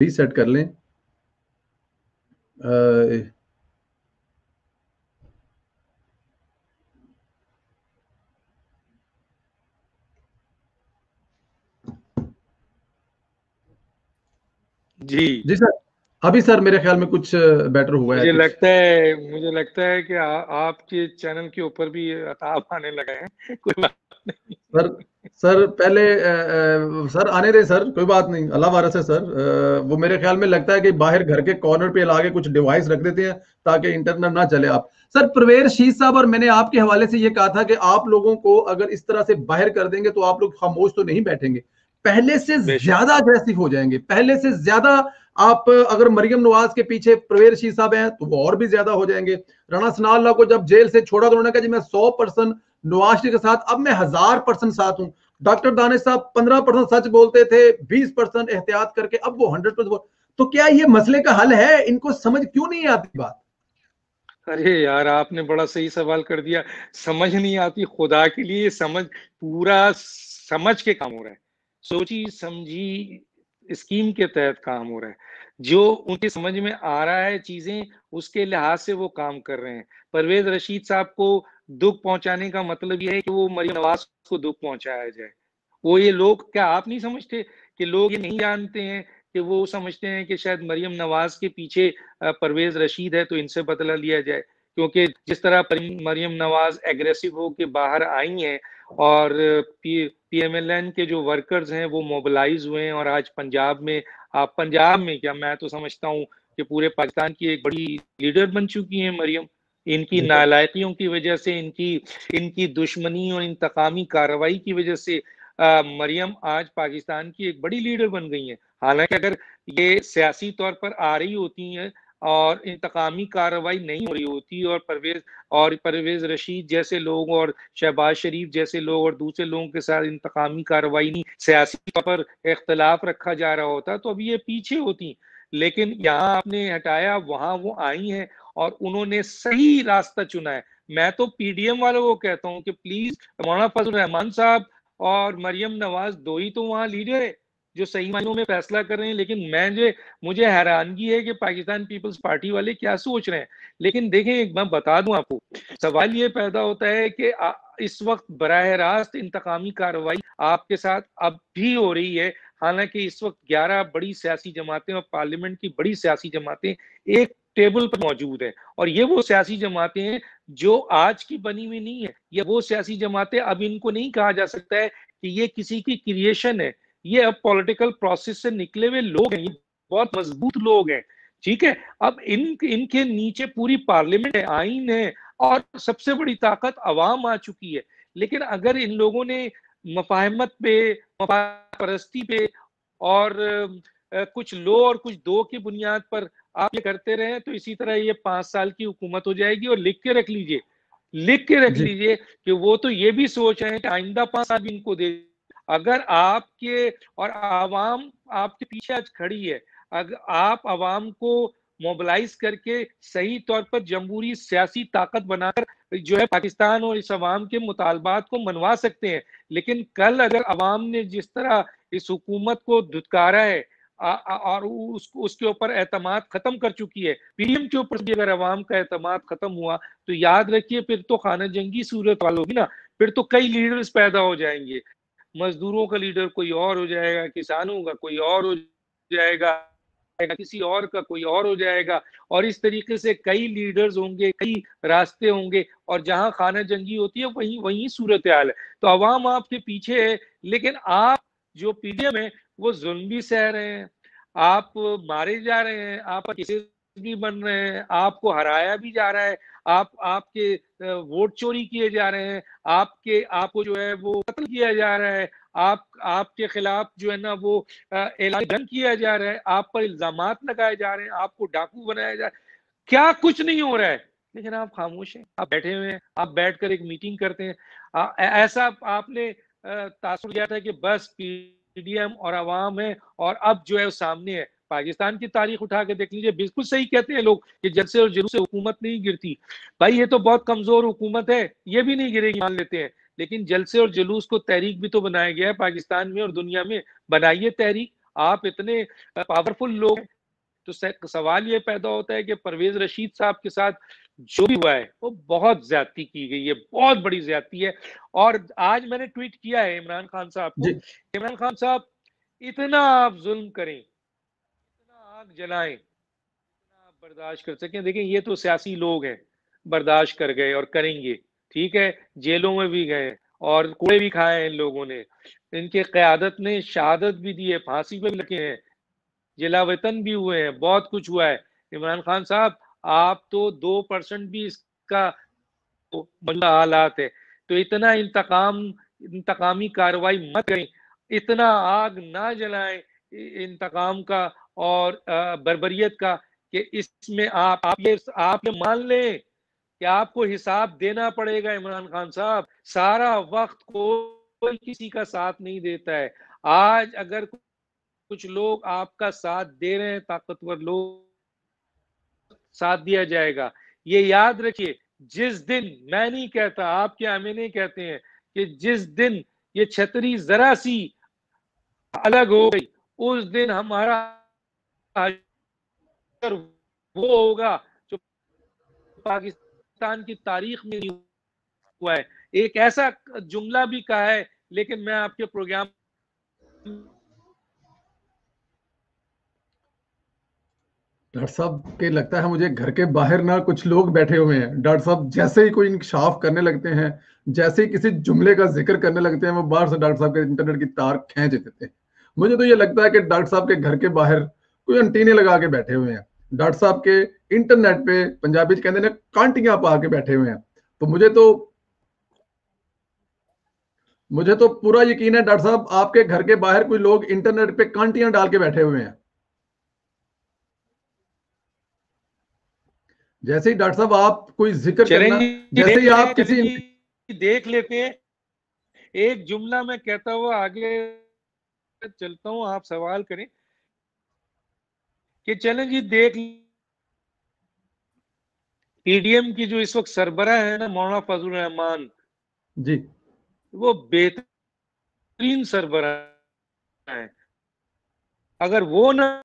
Reset कर लें। जी जी sir, अभी सर मेरे ख्याल में कुछ बेटर हुआ है कुछ। मुझे लगता है कि आपके चैनल के ऊपर भी अताब आने लगे हैं। कोई बात नहीं। सर सर पहले सर आने दे सर, कोई बात नहीं, अल्लाह वारस है सर। वो मेरे ख्याल में लगता है कि बाहर घर के कॉर्नर पे लाके कुछ डिवाइस रख देते हैं ताकि इंटरनेट ना चले। आप सर परवेज शीख साहब, और मैंने आपके हवाले से ये कहा था कि आप लोगों को अगर इस तरह से बाहर कर देंगे तो आप लोग खामोश तो नहीं बैठेंगे, पहले से बेशक ज्यादा अग्रेसिव हो जाएंगे, पहले से ज्यादा। आप अगर मरियम नवाज के पीछे परवेज शीख साहब हैं तो वो और भी ज्यादा हो जाएंगे। राणा सनाउल्लाह को जब जेल से छोड़ा तो उन्होंने कहा जी मैं 100% नवाज शरीफ के साथ, अब मैं 1000% साथ हूं। डॉक्टर दानिश साहब 15% सच बोलते थे, 20% एहतियात करके, अब वो 100%। तो क्या ये मसले का हल है? इनको समझ क्यों नहीं आती बात? अरे यार, आपने बड़ा सही सवाल कर दिया। समझ नहीं आती, खुदा के लिए समझ, पूरा समझ के काम हो रहा है, सोची समझी स्कीम के तहत काम हो रहा है। जो उनकी समझ में आ रहा है चीजें, उसके लिहाज से वो काम कर रहे हैं। परवेज रशीद साहब को दुख पहुंचाने का मतलब यह है कि वो मरियम नवाज को दुख पहुंचाया जाए। वो ये लोग, क्या आप नहीं समझते कि लोग ये नहीं जानते हैं कि वो समझते हैं कि शायद मरियम नवाज के पीछे परवेज रशीद है तो इनसे बदला लिया जाए। क्योंकि जिस तरह मरियम नवाज एग्रेसिव होकर बाहर आई हैं और पीएमएलएन के जो वर्कर्स हैं वो मोबिलाइज हुए हैं, और आज पंजाब में, आप पंजाब में क्या, मैं तो समझता हूँ कि पूरे पाकिस्तान की एक बड़ी लीडर बन चुकी हैं मरियम। इनकी नालायकियों की वजह से, इनकी इनकी दुश्मनी और इंतकामी कार्रवाई की वजह से मरियम आज पाकिस्तान की एक बड़ी लीडर बन गई है। हालांकि अगर ये सियासी तौर पर आ रही होती हैं और इंतकामी कार्रवाई नहीं हो रही होती, और परवेज रशीद जैसे लोग और शहबाज शरीफ जैसे लोग और दूसरे लोगों के साथ इंतकामी कार्रवाई नहीं, सियासी तौर पर इख्तलाफ रखा जा रहा होता, तो अभी ये पीछे होती। लेकिन यहाँ आपने हटाया, वहां वो आई हैं और उन्होंने सही रास्ता चुना है। मैं तो पीडीएम वालों को कहता हूँ कि प्लीज, मौलाना फजल रहमान साहब और मरियम नवाज दो ही तो वहां लीडर है जो सही मायनों में फैसला कर रहे हैं। लेकिन मुझे हैरानगी है कि पाकिस्तान पीपल्स पार्टी वाले क्या सोच रहे हैं। लेकिन देखें, एक मैं बता दूं आपको, सवाल ये पैदा होता है कि इस वक्त बराह रास्त इंतकामी कार्रवाई आपके साथ अब भी हो रही है। हालांकि इस वक्त 11 बड़ी सियासी जमातें और पार्लियामेंट की बड़ी सियासी जमातें एक टेबल पर मौजूद है, और ये वो सियासी जमातें हैं जो आज की बनी हुई नहीं है। ये वो सियासी जमातें, अब इनको नहीं कहा जा सकता है कि ये किसी की क्रिएशन है, ये अब पॉलिटिकल प्रोसेस से निकले हुए लोग हैं, ये बहुत मजबूत लोग हैं। ठीक है, अब इनके नीचे पूरी पार्लियामेंट है, आईन है, और सबसे बड़ी ताकत अवाम आ चुकी है। लेकिन अगर इन लोगों ने मफाहमत पे, परस्ती पे, और कुछ लो और कुछ दो की बुनियाद पर आप ये करते रहे, तो इसी तरह ये 5 साल की हुकूमत हो जाएगी। और लिख के रख जी लीजिए कि वो तो ये भी सोच रहे हैं कि आइंदा 5 साल भी इनको दे। अगर आपके और आवाम आपके पीछे आज खड़ी है, अगर आप आवाम को मोबिलाइज करके सही तौर पर जमहूरी सियासी ताकत बनाकर जो है पाकिस्तान और इस आवाम के मुतालबात को मनवा सकते हैं। लेकिन कल अगर आवाम ने जिस तरह इस हुकूमत को धुतकारा है और उसके ऊपर एतमाद खत्म कर चुकी है, पीडीएम के ऊपर भी अगर आवाम का एतमाद खत्म हुआ, तो याद रखिए फिर तो खाना जंगी सूरत वाल होगी ना। फिर तो कई लीडर्स पैदा हो जाएंगे, मजदूरों का लीडर कोई और हो जाएगा, किसानों का कोई और हो जाएगा, किसी और का कोई और हो जाएगा, और इस तरीके से कई लीडर्स होंगे, कई रास्ते होंगे, और जहां खाना जंगी होती है वहीं वहीं सूरत हाल है। तो अवाम आपके पीछे है, लेकिन आप जो पीडीएम है वो जुल्म भी सह रहे हैं, आप मारे जा रहे हैं, आप केसेस भी बन रहे हैं, आपको हराया भी जा रहा है, आपके वोट चोरी किए जा रहे हैं, आपको जो है वो कत्ल किया जा रहा है, आपके खिलाफ जो है ना वो ऐलान जंग किया जा रहा है, आप पर इल्जामात लगाए जा रहे हैं, आपको डाकू बनाया जा रहा है। क्या कुछ नहीं हो रहा है, लेकिन आप खामोश हैं, आप बैठे हुए हैं, आप बैठकर एक मीटिंग करते हैं। ऐसा आपने तासुर दिया था कि बस पीडीएम और आवाम है और अब जो है वो सामने है। पाकिस्तान की तारीख उठा के देख लीजिए, बिल्कुल सही कहते हैं लोग कि जलसे और जुलूस से हुकूमत नहीं गिरती। भाई ये तो बहुत कमजोर हुकूमत है, ये भी नहीं गिरेगी मान लेते हैं, लेकिन जलसे और जुलूस को तहरीक भी तो बनाया गया है पाकिस्तान में और दुनिया में। बनाइए तहरीक, आप इतने पावरफुल लोग, तो सवाल ये पैदा होता है कि परवेज रशीद साहब के साथ जो भी हुआ है वो बहुत ज्यादती की गई है, बहुत बड़ी ज्यादती है। और आज मैंने ट्वीट किया है इमरान खान साहब को, इमरान खान साहब इतना आप जुल्म करें, इतना आग जलाएं, इतना आप बर्दाश्त कर सकें। देखिए ये तो सियासी लोग हैं, बर्दाश्त कर गए और करेंगे, ठीक है, जेलों में भी गए और कोड़े भी खाए हैं इन लोगों ने, इनके क़यादत ने शहादत भी दी है, फांसी पे भी लगे हैं, जिला वेतन भी हुए हैं, बहुत कुछ हुआ है। इमरान खान साहब आप तो 2% भी इसका बंदा हालात है, तो इतना इंतकामी कार्रवाई मत करें, इतना आग ना जलाएं इंतकाम का और बर्बरियत का, कि इसमें आप ये मान लें कि आपको हिसाब देना पड़ेगा। इमरान खान साहब सारा वक्त कोई किसी का साथ नहीं देता है। आज अगर कुछ लोग आपका साथ दे रहे हैं, ताकतवर लोग, साथ दिया जाएगा। ये याद रखिए, जिस दिन, मैं नहीं कहता, आपके आमिने कहते हैं कि जिस दिन ये छतरी जरा सी अलग हो गई, उस दिन हमारा वो होगा जो पाकिस्तान की तारीख में नहीं हुआ है। एक ऐसा जुमला भी कहा है, लेकिन मैं आपके प्रोग्राम डॉक्टर साहब के लगता है मुझे घर के बाहर ना कुछ लोग बैठे हुए हैं। डॉक्टर साहब जैसे ही कोई इंकशाफ करने लगते हैं, जैसे ही किसी जुमले का जिक्र करने लगते हैं, वो बाहर से डॉक्टर साहब के इंटरनेट की तार खींच देते हैं। मुझे तो ये लगता है कि डॉक्टर साहब के घर के बाहर कोई एंटीने लगा के बैठे हुए हैं। डॉक्टर साहब के इंटरनेट पे पंजाबी कहते हैं कांटियां पा के बैठे हुए हैं। तो मुझे तो पूरा यकीन है डॉक्टर साहब आपके घर के बाहर कोई लोग इंटरनेट पे कांटियां डाल के बैठे हुए हैं। जैसे ही डॉक्टर साहब आप कोई जिक्र करना, जैसे ही आप किसी देख लेते हैं, एक जुमला मैं कहता हुआ आगे चलता हूं, आप सवाल करें कि चलें जी, देख पीडीएम की जो इस वक्त सरबराह है ना, मौलाना फजल रहमान जी, वो बेहतरीन सरबराह है। अगर वो ना